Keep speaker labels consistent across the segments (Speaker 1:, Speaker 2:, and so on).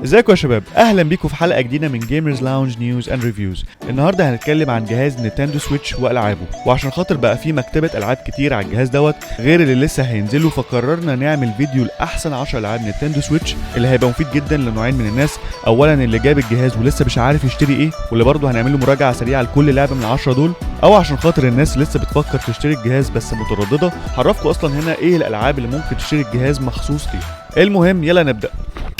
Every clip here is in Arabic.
Speaker 1: ازيكم يا شباب، اهلا بيكم في حلقه جديده من جيمرز لاونج نيوز اند ريفيوز. النهارده هنتكلم عن جهاز نينتندو سويتش والعابه، وعشان خاطر بقى فيه مكتبه العاب كتير على الجهاز دوت غير اللي لسه هينزلوا، فقررنا نعمل فيديو لاحسن 10 العاب نينتندو سويتش اللي هيبقى مفيد جدا لنوعين من الناس. اولا اللي جاب الجهاز ولسه مش عارف يشتري ايه، واللي برضه هنعمل له مراجعه سريعه لكل لعبه من ال10 دول، او عشان خاطر الناس لسه بتفكر تشتري الجهاز بس متردده، هعرفكم اصلا هنا ايه الالعاب اللي ممكن تشتري الجهاز مخصوص ليه. المهم يلا نبدا.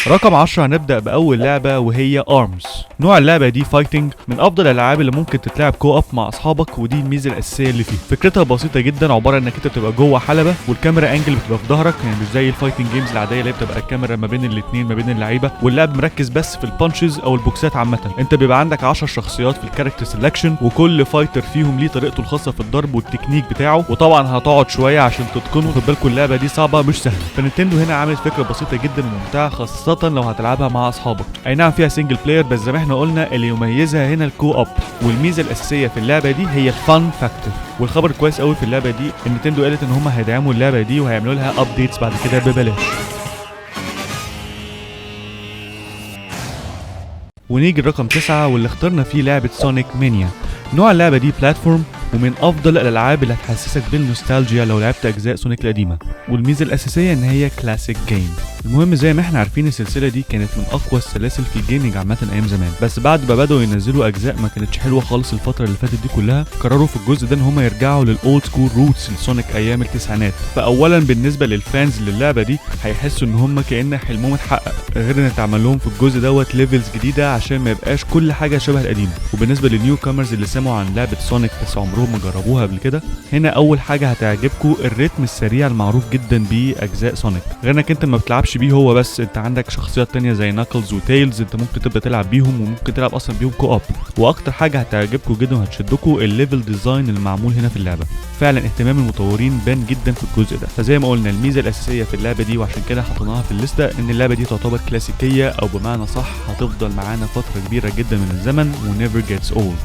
Speaker 1: رقم 10 هنبدأ بأول لعبة وهي ARMS. نوع اللعبة دي فايتنج، من أفضل الألعاب اللي ممكن تتلعب كو أب مع أصحابك، ودي الميزة الأساسية اللي فيه. فكرتها بسيطة جدا، عبارة إنك أنت بتبقى جوه حلبة والكاميرا أنجل بتبقى في ظهرك، يعني مش زي الفايتنج جيمز العادية اللي بتبقى الكاميرا ما بين الاثنين ما بين اللعيبة، واللعب مركز بس في البانشز أو البوكسات عامة. أنت بيبقى عندك 10 شخصيات في الكاركتر سيلكشن، وكل فايتر فيهم ليه طريقته الخاصة في الضرب والتكنيك بتاعه، وطبعا هتقعد شوية عشان تتقنه. خد بالكم اللعبة دي صعبة مش سهلة، فنينتندو هنا عملت فكرة بسيطة جدا وممتعة، خاصة لو هتلعبها مع اصحابك. اي نعم فيها سنجل بلاير، بس زي ما احنا قلنا اللي يميزها هنا الكو اب، والميزه الاساسيه في اللعبه دي هي الفان فاكتور. والخبر كويس قوي في اللعبه دي ان نينتندو قالت ان هم هيدعموا اللعبه دي وهيعملوا لها ابديتس بعد كده ببلاش. ونيجي الرقم 9 واللي اخترنا فيه لعبه سونيك مانيا. نوع اللعبه دي بلاتفورم، ومن افضل الالعاب اللي هتحسسك بالنوستالجيا لو لعبت اجزاء سونيك القديمه، والميزه الاساسيه ان هي كلاسيك جيم. المهم زي ما احنا عارفين السلسله دي كانت من اقوى السلاسل في الجيمنج عامه ايام زمان، بس بعد ما بداوا ينزلوا اجزاء ما كانتش حلوه خالص الفتره اللي فاتت دي كلها، قرروا في الجزء ده ان هم يرجعوا للاولد سكول روتس لسونيك ايام التسعينات. فاولا بالنسبه للفانز للعبه دي هيحسوا ان هم كأن حلمهم اتحقق، غير ان اتعمل لهم في الجزء دوت ليفلز جديده عشان ما يبقاش كل حاجه شبه القديم. وبالنسبه للنيو كامرز اللي سمعوا عن لعبه سونيك بس عمرهم ما جربوها قبل كده، هنا اول حاجه هتعجبكم الريتم السريع المعروف جدا باجزاء سونيك، غير انك انت ما بتلعبش بيه هو بس، انت عندك شخصيات تانية زي ناكلز وتيلز انت ممكن تبدا تلعب بيهم، وممكن تلعب اصلا بيهم كو اب. واكتر حاجه هتعجبكم جدا وهتشدكم الليفل ديزاين اللي معمول هنا في اللعبه، فعلا اهتمام المطورين بان جدا في الجزء ده. فزي ما قلنا الميزه الاساسيه في اللعبه دي وعشان كده حطيناها في الليسته ان اللعبه دي تعتبر كلاسيكيه، او بمعنى صح هتفضل معانا فتره كبيره جدا من الزمن ونيفر جيتس اولد.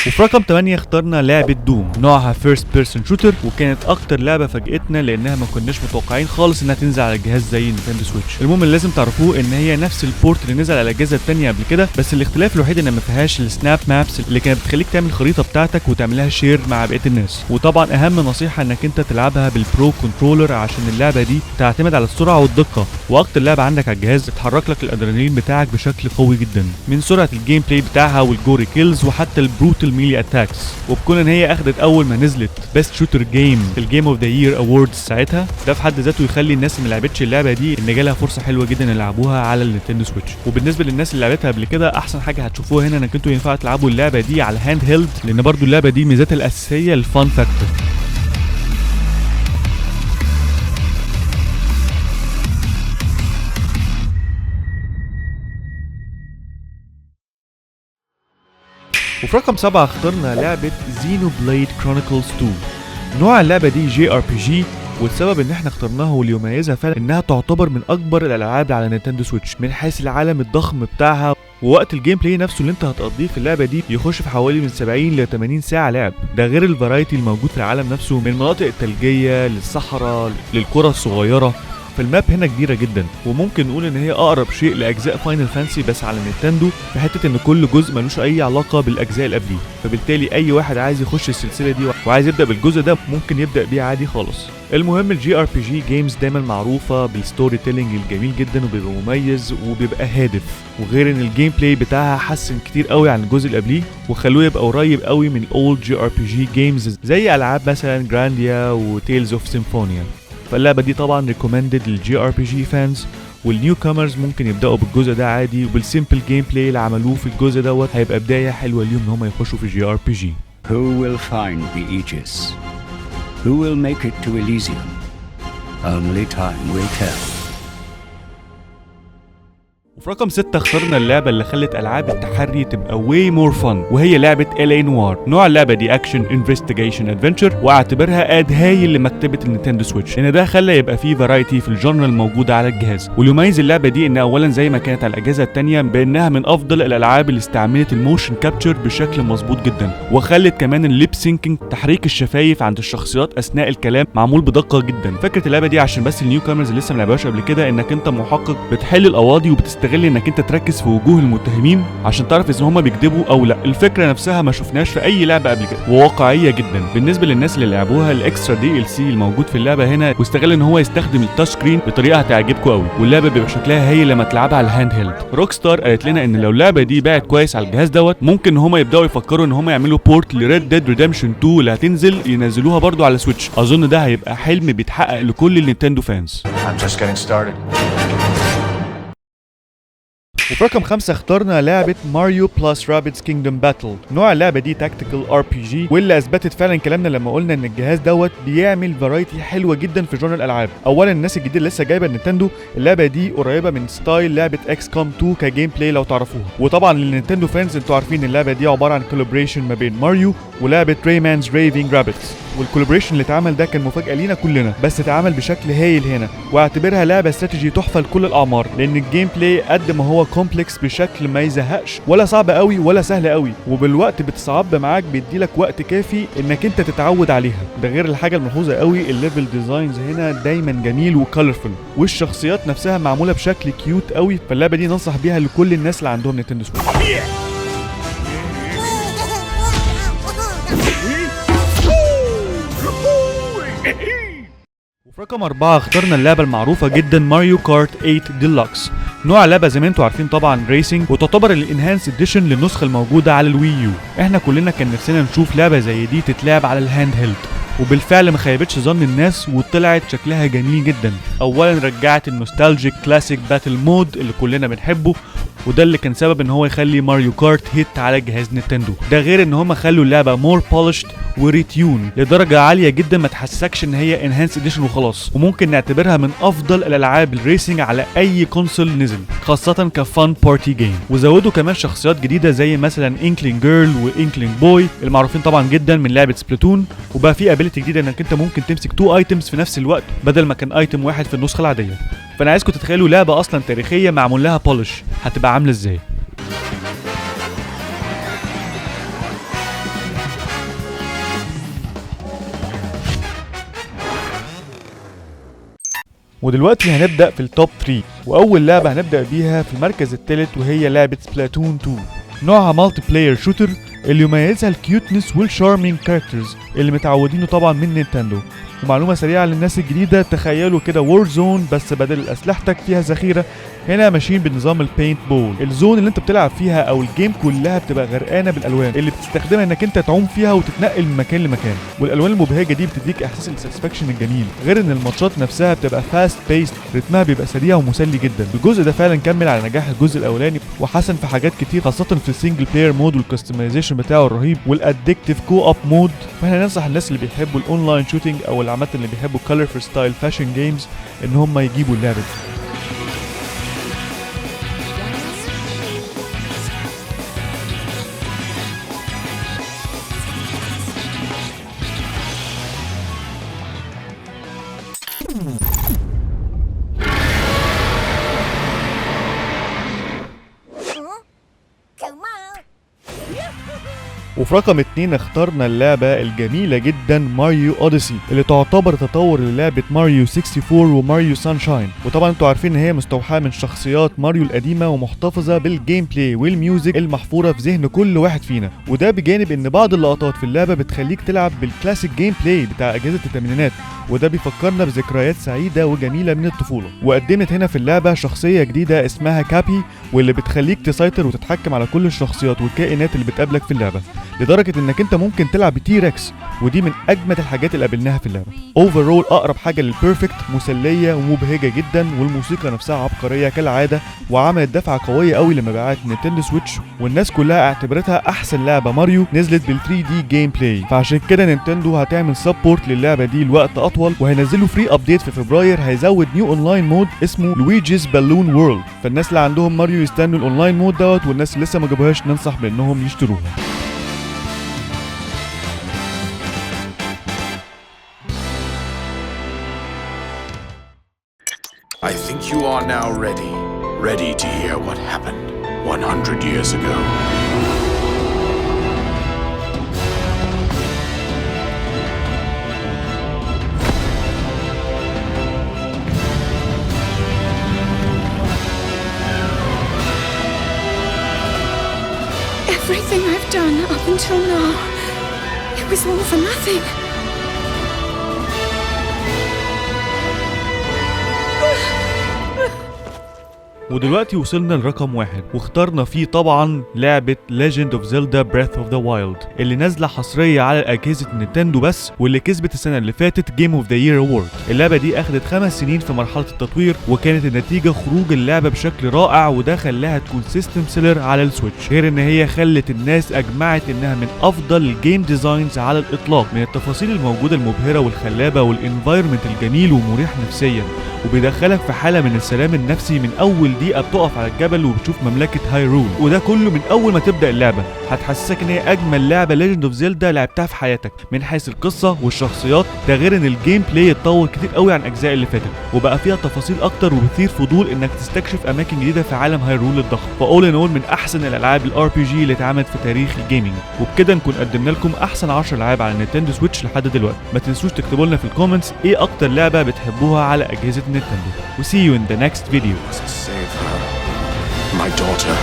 Speaker 1: وفي رقم 8 اخترنا لعبة دوم، نوعها فيرست بيرسون شوتر، وكانت اكتر لعبة فاجئتنا لانها ما كناش متوقعين خالص انها تنزل على الجهاز زي نينتندو سويتش. المهم اللي لازم تعرفوه ان هي نفس البورت اللي نزل على الاجهزة التانية قبل كده، بس الاختلاف الوحيد ان ما فيهاش السناب مابس اللي كانت بتخليك تعمل الخريطة بتاعتك وتعملها شير مع بقية الناس. وطبعا اهم نصيحة انك انت تلعبها بالبرو كنترولر عشان اللعبة دي تعتمد على السرعة والدقة، واكتر لعبة عندك على الجهاز تحرك لك الادرينالين بتاعك بشكل قوي جدا، من سرعة الجيم بلاي بتاعها والجوري كيلز وحتى البروتال ميلي اتاكس. وبكون ان هي اخدت اول ما نزلت بيست شوتر جيم في الجيم اوف ذا يير اووردز ساعتها، ده في حد ذاته يخلي الناس اللي ما لعبتش اللعبه دي ان جالها فرصه حلوه جدا يلعبوها على النينتندو سويتش. وبالنسبه للناس اللي لعبتها قبل كده احسن حاجه هتشوفوها هنا انك انتوا ينفع تلعبوا اللعبه دي على الهاند هيلد، لان برضو اللعبه دي ميزتها الاساسيه الفان فاكتور. وفي رقم 7 اخترنا لعبة زينو بليد كرونيكلز 2. نوع اللعبة دي جي ار بي جي، والسبب ان احنا اخترناها واللي يميزها فعلا انها تعتبر من اكبر الالعاب على نينتندو سويتش من حيث العالم الضخم بتاعها، ووقت الجيم بلاي نفسه اللي انت هتقضيه في اللعبه دي يخش في حوالي من 70 ل 80 ساعه لعب، ده غير الفرايتي الموجود في العالم نفسه من المناطق الثلجيه للصحراء للقرى الصغيره. فالماب هنا كبيره جدا، وممكن نقول ان هي اقرب شيء لاجزاء فاينل فانسي بس على نينتندو، في حته ان كل جزء ملوش اي علاقه بالاجزاء اللي قبليه، فبالتالي اي واحد عايز يخش السلسله دي وعايز يبدا بالجزء ده ممكن يبدا بيه عادي خالص. المهم الجي ار بي جي جيمز دايما معروفه بالستوري تيلينج الجميل جدا وبيبقى مميز وبيبقى هادف، وغير ان الجيم بلاي بتاعها حسن كتير قوي عن الجزء اللي قبليه وخلوه يبقى قريب قوي من الاولد جي ار بي جي جيمز زي العاب مثلا جرانديا وتيلز اوف سيمفونيا. فاللعبه دي طبعا ريكومندد للجي ار بي جي فانز، والنيو كامرز ممكن يبداوا بالجزء ده عادي، وبالسيمبل جيم بلاي اللي عملوه في الجزء دوت هيبقى بدايه حلوه ليهم ان هم يخشوا في جي ار بي جي.
Speaker 2: Who will find the Aegis? Who will make it to Elysium? Only time will tell.
Speaker 1: في رقم 6 اخترنا اللعبة اللي خلت ألعاب التحري تبقى way more fun، وهي لعبة LA Noire. نوع اللعبة دي أكشن انفستيجيشن ادفنتشر، واعتبرها اد هايل لمكتبة النينتندو سويتش، لأن ده خلى يبقى فيه فرايتي في الجنرال الموجودة على الجهاز. واللي يميز اللعبة دي إن أولا زي ما كانت على الأجهزة التانية بأنها من أفضل الألعاب اللي استعملت الموشن كابتشر بشكل مظبوط جدا، وخلت كمان الليب سينكينج تحريك الشفايف عند الشخصيات أثناء الكلام معمول بدقة جدا. فكرة اللعبة دي عشان بس النيو كامرز اللي لسه ما لعبهاش قبل كده، إنك أنت محقق بتحل القواضي وبتستغل إنك أنت تركز في وجوه المتهمين عشان تعرف إذا هم بيكذبوا أو لا. الفكرة نفسها ما شفناش في أي لعبة قبل كده، وواقعية جدا. بالنسبة للناس اللي لعبوها الإكسترا DLC الموجود في اللعبة هنا، واستغل إن هو يستخدم التاتش سكرين بطريقة هتعجبكم قوي، واللعبة بيبقى شكلها هايل لما تلعبها على الهاند هيلد. روك ستار قالت لنا إن لو اللعبة دي باعت كويس على الجهاز دوت، ممكن إن هم يبدأوا يفكروا إن هم يعملوا بورت لريد ديد ريدمشن 2 اللي هتنزل ينزلوها برضو على سويتش. أظن ده هيبقى حلم بيتحقق لكل النينتندو فانز.
Speaker 3: I'm just getting started.
Speaker 1: وفي رقم 5 اخترنا لعبة ماريو بلس رابيدز كينجدوم باتل. نوع اللعبة دي تاكتيكال RPG، واللي اثبتت فعلا كلامنا لما قلنا ان الجهاز دوت بيعمل فرايتي حلوة جدا في جونر الالعاب. اولا الناس الجديدة اللي لسه جايبة النينتندو، اللعبة دي قريبة من ستايل لعبة اكس كوم 2 كجيم بلاي لو تعرفوها. وطبعا للنينتندو فانز انتوا عارفين اللعبة دي عبارة عن كولابريشن ما بين ماريو ولعبة ريمانز ريفينج رابيدز، والكولابريشن اللي اتعمل ده كان مفاجأة لينا كلنا، بس اتعمل بشكل هايل هنا. واعتبرها لعبة استراتيجي تحفة لكل الاعمار، لان الجيم بلاي قد ما هو كومبلكس بشكل ما يزهقش، ولا صعب قوي ولا سهل قوي، وبالوقت بتصعب معاك، بيديلك وقت كافي انك انت تتعود عليها. ده غير الحاجة الملحوظة قوي، الليفل ديزاينز هنا دايما جميل وكالرفل، والشخصيات نفسها معمولة بشكل كيوت قوي. فاللعبة دي ننصح بيها لكل الناس اللي عندهم نينتندو سويتش. وفي رقم 4 اخترنا اللعبة المعروفة جدا ماريو كارت 8 ديلوكس. نوع اللعبة زي ما انتوا عارفين طبعا ريسنج، وتعتبر الانهانس اديشن للنسخة الموجودة على الوي يو. احنا كلنا كان نفسنا نشوف لعبة زي دي تتلعب على الهاند هيلد، وبالفعل ما خيبتش ظن الناس وطلعت شكلها جميل جدا. اولا رجعت النوستالجيك كلاسيك باتل مود اللي كلنا بنحبه، وده اللي كان سبب ان هو يخلي ماريو كارت هيت على جهاز نينتندو. ده غير ان هم خلوا اللعبه مور بولشد وريتيون لدرجه عاليه جدا ما تحسسكش ان هي انهانس اديشن وخلاص، وممكن نعتبرها من افضل الالعاب الريسنج على اي كونسول نزل، خاصه كفان بارتي جيم. وزودوا كمان شخصيات جديده زي مثلا انكلينج جيرل وانكلينج بوي المعروفين طبعا جدا من لعبه سبلاتون، وبقى في ابيليتي جديده انك انت ممكن تمسك 2 ايتمز في نفس الوقت بدل ما كان ايتم واحد في النسخه العاديه. فانا عايزكم تتخيلوا لعبه اصلا تاريخيه معمول لها بولش هتبقى عامله ازاي. ودلوقتي هنبدأ في التوب 3، وأول لعبة هنبدأ بيها في المركز الثالث وهي لعبة سبلاتون 2. نوعها مالتي بلاير شوتر، اللي يميزها الكيوتنس والشارمينج كاركترز اللي متعودينه طبعا من نينتندو. ومعلومة سريعة للناس الجديدة، تخيلوا كده وور زون بس بدل أسلحتك فيها ذخيرة، هنا ماشيين بنظام البينت بول. الزون اللي انت بتلعب فيها او الجيم كلها بتبقى غرقانه بالالوان اللي بتستخدمها انك انت تعوم فيها وتتنقل من مكان لمكان، والالوان المبهجه دي بتديك احساس الساتسفاكشن الجميل. غير ان الماتشات نفسها بتبقى فاست بيست، رتمها بيبقى سريع ومسلي جدا. الجزء ده فعلا كمل على نجاح الجزء الاولاني وحسن في حاجات كتير، خاصه في السنجل بلاير مود والكستمايزيشن بتاعه الرهيب والادكتيف كو اب مود. فاحنا ننصح الناس اللي بيحبوا الاونلاين شوتينج او اللي عامه اللي بيحبوا كولرفul ستايل فاشن جيمز ان هم يجيبوا اللعبه دي. وفي رقم 2 اخترنا اللعبة الجميلة جدا ماريو اوديسي، اللي تعتبر تطور للعبة ماريو 64 وماريو سانشاين. وطبعا انتوا عارفين ان هي مستوحاة من شخصيات ماريو القديمة ومحتفظة بالجيم بلاي والميوزك المحفورة في ذهن كل واحد فينا، وده بجانب ان بعض اللقطات في اللعبة بتخليك تلعب بالكلاسيك جيم بلاي بتاع اجهزة الثمانينات، وده بيفكرنا بذكريات سعيدة وجميلة من الطفولة. وقدمت هنا في اللعبة شخصية جديدة اسمها كابي، واللي بتخليك تسيطر وتتحكم على كل الشخصيات والكائنات اللي بتقابلك في اللعبة. لدرجه انك انت ممكن تلعب بتيركس، ودي من اجمد الحاجات اللي قابلناها في اللعبه. اوفرول اقرب حاجه للبيرفكت، مسليه ومبهجه جدا، والموسيقى نفسها عبقريه كالعاده، وعملت دفعه قويه قوي لمبيعات نينتندو سويتش، والناس كلها اعتبرتها احسن لعبه ماريو نزلت بال 3 دي جيم بلاي. فعشان كده نينتندو هتعمل سبورت للعبه دي لوقت اطول، وهينزلوا فري ابديت في فبراير هيزود نيو اونلاين مود اسمه لويجيز بالون وورلد. فالناس اللي عندهم ماريو يستنوا الاونلاين مود دوت، والناس اللي لسه ما جابوهاش ننصح بانهم يشتروها.
Speaker 3: I think you are now ready to hear what happened 100 years ago.
Speaker 4: Everything I've done up until now, it was all for nothing.
Speaker 1: ودلوقتي وصلنا لرقم 1 واخترنا فيه طبعا لعبة Legend of Zelda Breath of the Wild اللي نازلة حصرية على أجهزة نينتندو بس، واللي كسبت السنة اللي فاتت Game of the Year Award. اللعبة دي أخدت 5 سنين في مرحلة التطوير، وكانت النتيجة خروج اللعبة بشكل رائع، وده خلاها تكون سيستم سيلر على السويتش، غير ان هي خلت الناس أجمعت انها من أفضل الجيم ديزاينز على الإطلاق، من التفاصيل الموجودة المبهرة والخلابة والانفايرمنت الجميل ومريح نفسيا، وبيدخلك في حالة من السلام النفسي من أول دقيقة بتقف على الجبل وبتشوف مملكة هايرول. وده كله من أول ما تبدأ اللعبة، هتحسسك إن هي أجمل لعبة ليجند اوف زيلدا لعبتها في حياتك من حيث القصة والشخصيات. ده غير إن الجيم بلاي اتطور كتير قوي عن الأجزاء اللي فاتت، وبقى فيها تفاصيل أكتر وبتثير فضول إنك تستكشف أماكن جديدة في عالم هايرول الضخم. فأول إن أول من أحسن الألعاب الار بي جي اللي اتعملت في تاريخ الجيمنج. وبكده نكون قدمنا لكم أحسن 10 ألعاب على نينتندو سويتش لحد دلوقتي. ما تنسوش تكتبوا لنا في الكومنتس إيه أكتر لعبة بتحبوها على أجهزة نينتندو. We see you in the next video.
Speaker 3: Save her, my daughter.